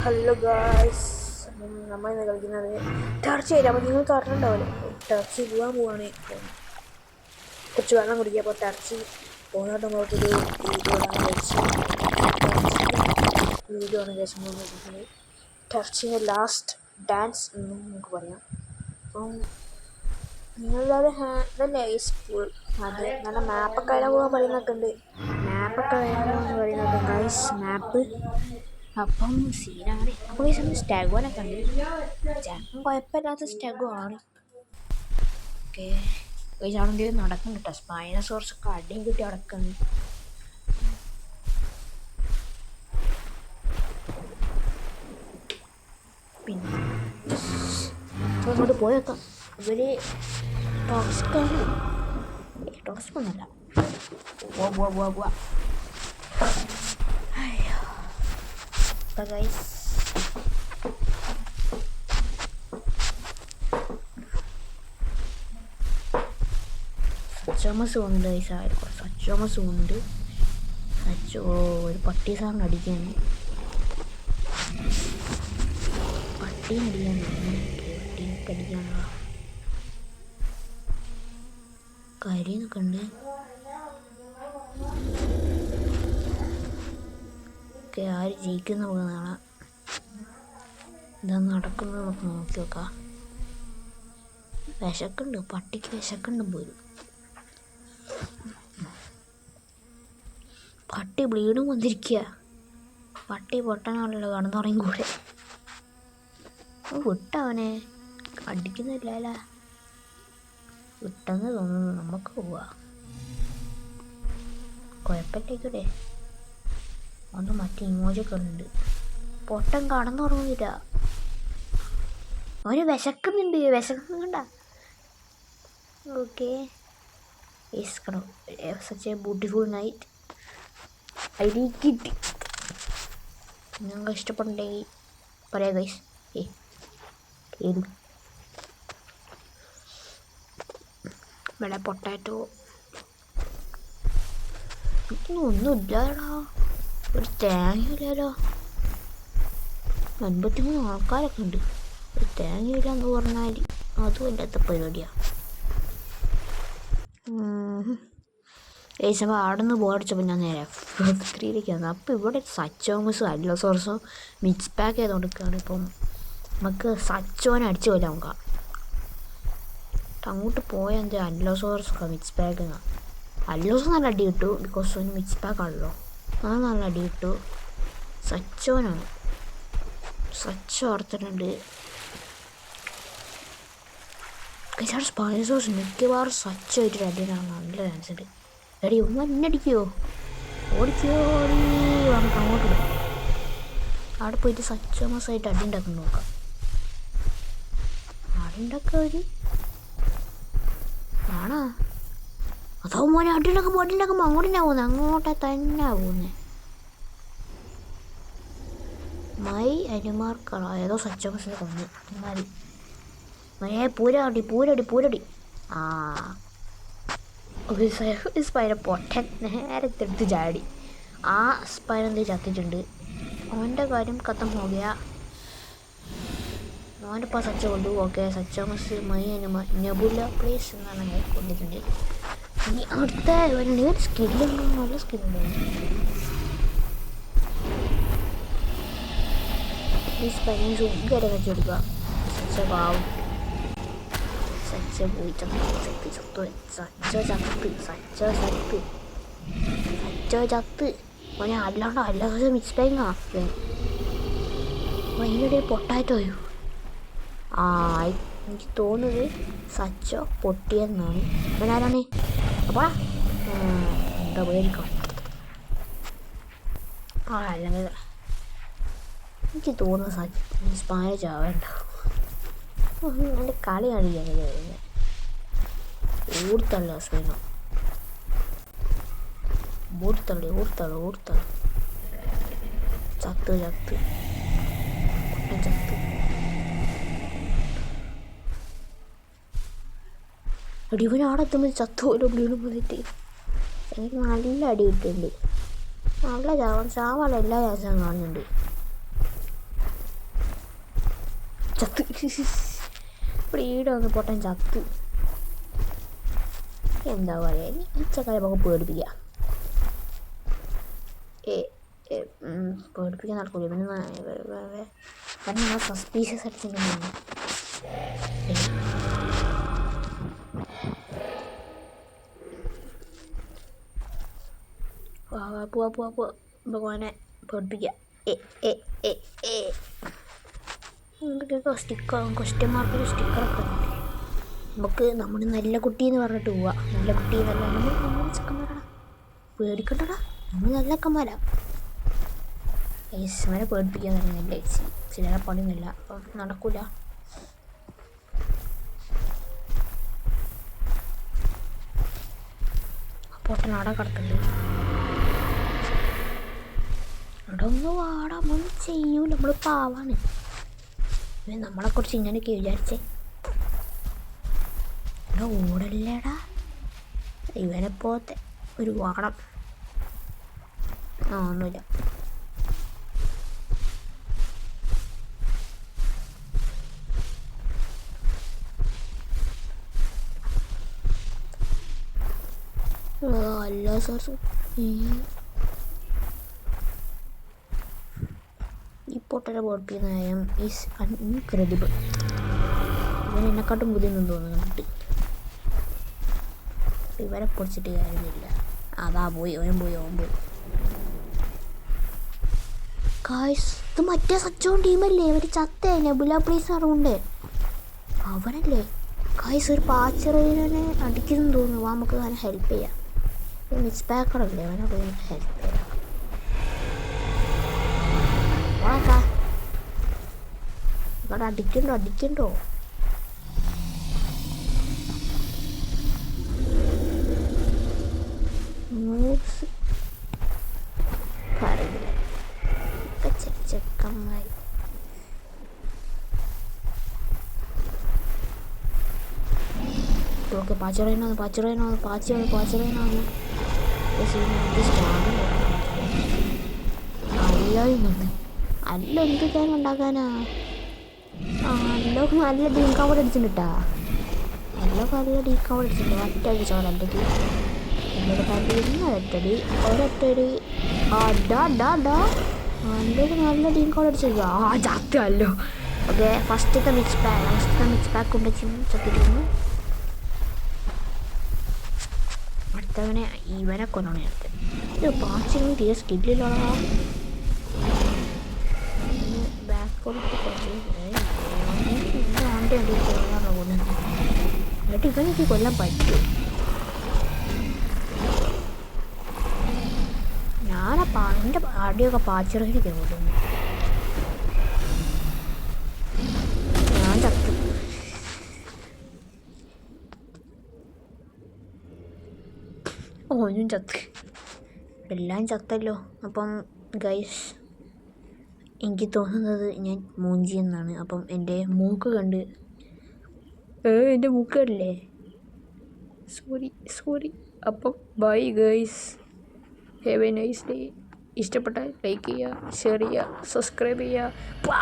Hello guys, നമ്മൾ ഇന്ന് കളിക്കുന്നത് ടർച്ചി ആയിട്ട്. അപ്പോൾ നിങ്ങൾ പറഞ്ഞിട്ടുണ്ടാവില്ല, ടർച്ചി പോവാണ്. കുറച്ച് വെള്ളം കുടിക്കുക. അപ്പോൾ ടർച്ചി പോകുന്നതായിട്ട് നമുക്കൊരു വീഡിയോ ആണ് കഴിച്ച് നോക്കുന്നത്. ടർച്ചിൻ്റെ ലാസ്റ്റ് ഡാൻസ് എന്ന് നമുക്ക് പറയാം. അപ്പം നിങ്ങളുടെ ഇതല്ലേ ഈ സ്കൂൾ അത് നല്ല മാപ്പൊക്കെ വരാൻ പോകാൻ പറയുന്നൊക്കെ ഉണ്ട്. മാപ്പൊക്കെ വരാമെന്ന് പറയുന്നൊക്കെ ഗായ്സ്, മാപ്പ്. അപ്പം സീനാണ്. അപ്പോൾ ഈ സമയം സ്റ്റഗോനൊക്കെ ഉണ്ട്. ചിലപ്പം കുഴപ്പമില്ലാത്ത സ്റ്റഗോ ആണ്. ഓക്കെ, ആണെങ്കിലും നടക്കുന്നുണ്ട് കേട്ടോ. സ്പൈനസോർസൊക്കെ അടിയും കിട്ടി നടക്കുന്നു. പിന്നെ അങ്ങോട്ട് പോയേക്കാം. ഇവര് ടോക്സിക്കാണ്. ടോക്സിക്കൊന്നുമല്ല. പോവാ ഗൈസ്. സച്ചോമസ് ഉണ്ട് ഗൈസ്. സച്ചോമസ് ഉണ്ട്. ഒരു പട്ടി സാറിന് അടിക്കാണ്. പട്ടീനടിക്കാനുള്ള കാര്യമൊക്കെ ഉണ്ട്. ഒക്കെ ആര് ജയിക്കുന്ന നമുക്ക് നാളെ എന്താ നടക്കുന്നത് നമുക്ക് നോക്കി നോക്കാം. വിശക്കുണ്ട്, പട്ടിക്ക് വിശക്കുണ്ട് പോലും. പട്ടി ബ്ലീഡും വന്നിരിക്കുക. പട്ടി പൊട്ടനാണല്ലോ, കടന്നുറങ്ങി കൂടെ. വിട്ടവനെ അടിക്കുന്നില്ല. വിട്ടെന്ന് തോന്നുന്നു. നമുക്ക് പോവാ, കുഴപ്പമില്ലേക്കൂടെ. ഒന്ന് മറ്റേ ഇമോജൊക്കെ ഉണ്ട്. പൊട്ടൻ കടന്നുറങ്ങില്ല. അവന് വിശക്കുന്നുണ്ട. Okay, such a beautiful night. I like it. നിങ്ങൾക്ക് ഇഷ്ടപ്പെട്ടുണ്ടെങ്കിൽ പറയാം ഗൈസ്. ഏത് ഇവിടെ പൊട്ടാറ്റോ ഒന്നുമില്ലടാ. ഒരു തേങ്ങയില്ലല്ലോ. 53 ആൾക്കാരൊക്കെ ഉണ്ട്. ഒരു തേങ്ങയില്ല എന്ന് പറഞ്ഞാൽ അതും ഇല്ലാത്ത പരിപാടിയാണ്. ഏകദേശം അവിടെ നിന്ന് ബോർഡിച്ചപ്പോൾ ഞാൻ നേരെ 3ലേക്ക് വന്നു. അപ്പോൾ ഇവിടെ സച്ചോമസും അല്ലോസോർസും മിക്സ് പാക്ക് ചെയ്ത് കൊടുക്കുകയാണ്. ഇപ്പം നമുക്ക് സച്ചോനെ അടിച്ചു കൊല്ലാൻ നോക്കാം. അങ്ങോട്ട് പോയാൽ എന്താ അല്ലോസോർസൊക്കെ മിക്സ് പാക്ക്. അല്ലോസ് നല്ല അടി കിട്ടു, ബിക്കോസ് ഒന്ന് മിക്സ് പാക്ക് ആണല്ലോ. അത് നല്ല അടി കിട്ടു. സച്ചോനാണ്. സച്ചോ ഓർത്തിട്ടുണ്ട്. സ്പൈനസോഴ്സ് മിക്കവാറും സച്ചമായിട്ട് അടിയാണ്. നല്ല ചാൻസ് ഉണ്ട്. എടി മണ്ണടിക്കോ, ഓടിക്കോ. നമുക്ക് അങ്ങോട്ട് പോകാം. അവിടെ പോയിട്ട് സച്ചോമസായിട്ട് അടി ഉണ്ടാക്കാൻ നോക്കാം. അടി ഉണ്ടാക്കുക ആണോ? അതോ മോനെ അടി ഉണ്ടാക്കുമ്പോൾ അങ്ങോട്ടേ തന്നെ പോകുന്നത്. മൈ അനിമാർക്കാണോ ഏതോ സച്ചോമസിനെ കൊന്നു. മതി പൂരടി. ആ ഒരു സ്പൈന പൊട്ടൻ നേരെ എടുത്ത് ചാടി. ആ സ്പൈന എന്ത് ചത്തിട്ടുണ്ട്. അവൻ്റെ കാര്യം കത്തം പോകിയ. അവൻ്റെ ഇപ്പോൾ സച്ച കൊണ്ടു. ഓക്കെ, സച്ചോമസ് മൈ നെബുല പ്ലേസ് എന്നാണ് ഞാൻ കൊണ്ടിട്ടുണ്ട്. ഇനി അടുത്ത സ്കില്ലുണ്ടോ? നല്ല സ്കില്ലുണ്ടോ? ഈ സ്പൈന സുഖമായിട്ട് വെച്ചെടുക്കുക. സച്ച പാവും. സച്ച പോയി ചത്ത് മോനെ. അല്ലാതെ മിക്സ് പാങ്ങാ. അതിനിടെ പൊട്ടാറ്റോയോ? എനിക്ക് തോന്നുന്നത് സച്ചോ പൊട്ടിയെന്നാണ്. അവനാരാണ്? അപ്പാ എന്താ പേരിക്കാം. അല്ലെങ്കിൽ എനിക്ക് തോന്നുന്നു സ്പായ ചാവേണ്ട. എൻ്റെ കളി കാണിക്കാൻ ഊർത്തള്ള സ്പീനോ. ഊർത്തള്ളു ചത്ത് അടിവന് അവിടെ എത്തുമ്പോൾ ചത്ത് പോലും വീണുമ്പോഴത്തെ എനിക്ക് നല്ല അടി കിട്ടുന്നുണ്ട്. നല്ല ചാവാനുള്ള എല്ലാ ചാൻസും കാണുന്നുണ്ട്. ചത്ത്. ഇവിടെ ഈടെ വന്ന് പൊട്ടൻ ചത്ത്. എന്താ പറയുക, ഈ ചക്കാരെ നമുക്ക് പേടിപ്പിക്കാം. പേടിപ്പിക്കാൻ നടക്കൂല. പിന്നെ കാരണം നമ്മൾ സസ്പീഷ്യസ് ആയിട്ട് ചെയ്യുന്നതാണ്. പോവാ ഭഗവാനെ പേടിപ്പിക്കാം. ക്വസ്റ്റ്യൻ മാർക്കൊരു സ്റ്റിക്കറൊക്കെ ഉണ്ട്. നമുക്ക് നമ്മൾ നല്ല കുട്ടി എന്ന് പറഞ്ഞിട്ട് പോവാ. നല്ല കുട്ടി എന്നല്ല, നമ്മൾ ചെക്കന്മാരാടാ, പേടിക്കണ്ടടാ, നമ്മൾ നല്ല ചെക്കന്മാരാ. അവരെ പേടിപ്പിക്കാൻ തരുന്നില്ല. ചിലരെ പണിയൊന്നുമില്ല, നടക്കൂല. പൊട്ടൻ അവിടെ കിടക്കുന്നുണ്ട്. അവിടെ ഒന്ന് വാടാ, നമ്മളൊന്നും ചെയ്യൂല, നമ്മൾ പാവാണ്. നമ്മളെക്കുറിച്ച് ഇങ്ങനെയൊക്കെ വിചാരിച്ചേ. ഇവിടെ ഓടല്ലേടാ, ഇവനെ പോത്തെ ഒരു വാടം. ഒന്നുമില്ല. അല്ല സാർ, ഈ പൊട്ടനെ പഠിപ്പിക്കുന്ന നയം ഈസ് ഇൻക്രെഡിബിൾ. ഇവൻ എന്നെക്കാട്ടും ബുദ്ധിയൊന്നും തോന്നുന്നുണ്ട്. ഇവരെ പൊടിച്ചിട്ട് കാര്യമില്ല. അതാ പോയി, അവൻ പോയി. ഗായ്സ്, ഇത് മറ്റേ സച്ചോൺ ടീമല്ലേ? അവർ ചത്തേ നെബുല പ്ലീസ് അറിവുണ്ട് അവനല്ലേ? ഗായ്സ്, ഒരു പാച്ചറിനെ അടിക്കുന്നു തോന്നുന്നു. നമുക്ക് അവനെ ഹെൽപ്പ് ചെയ്യാം. മിസ് പാക്കറല്ലേ, അവനെ പോയി ഹെൽപ്പ് ചെയ്യാം. ഇവിടെ അടിക്കണ്ടോ? ചെക്കന്മാർ പാച്ചറേനാണ് അല്ല എന്ത് തേങ്ങ ഉണ്ടാക്കാനാ? അല്ലൊക്കെ നല്ല ഡീക്കൗണ്ട് അടിച്ചിട്ടാ. നല്ല ഡീക്കൗണ്ട് അടിച്ചിട്ടുണ്ട്. ഒറ്റടി ചോരണ്ടടി ഒരൊറ്റടി. അല്ലൊക്കെ നല്ല ഡീക്കൗണ്ട് അടിച്ചിട്ടുണ്ട്. ചത്തല്ലോ. ഓക്കെ, ഫസ്റ്റത്തെ മിക്സ് പാക്ക് കൊണ്ട് ചത്തിരിക്കുന്നു. അടുത്തവനെ ഇവനെ കൊന്നാണ് അടുത്ത്. ഇത് പാച്ചിന് തീരെ സ്കില്ലില്ലോടാ. എന്നിട്ട് ഇവനെനിക്ക് കൊല്ലാൻ പറ്റും. എൻ്റെ അടിയൊക്കെ പാച്ചിറക്കിരിക്കാൻ കൊല്ലുന്നു. ഞാൻ ചത്തു. ഓനും ചത്ത്. എല്ലാം ചത്തല്ലോ. അപ്പം ഗൈസ്, എനിക്ക് തോന്നുന്നത് ഞാൻ മൂഞ്ചി എന്നാണ്. അപ്പം എൻ്റെ മൂക്ക് കണ്ട് എൻ്റെ മൂക്ക് കണ്ടില്ലേ? സോറി. അപ്പം bye guys, have A nice day. ഇഷ്ടപ്പെട്ടാൽ ലൈക്ക് ചെയ്യുക, ഷെയർ ചെയ്യുക, സബ്സ്ക്രൈബ് ചെയ്യുക. ബൈ.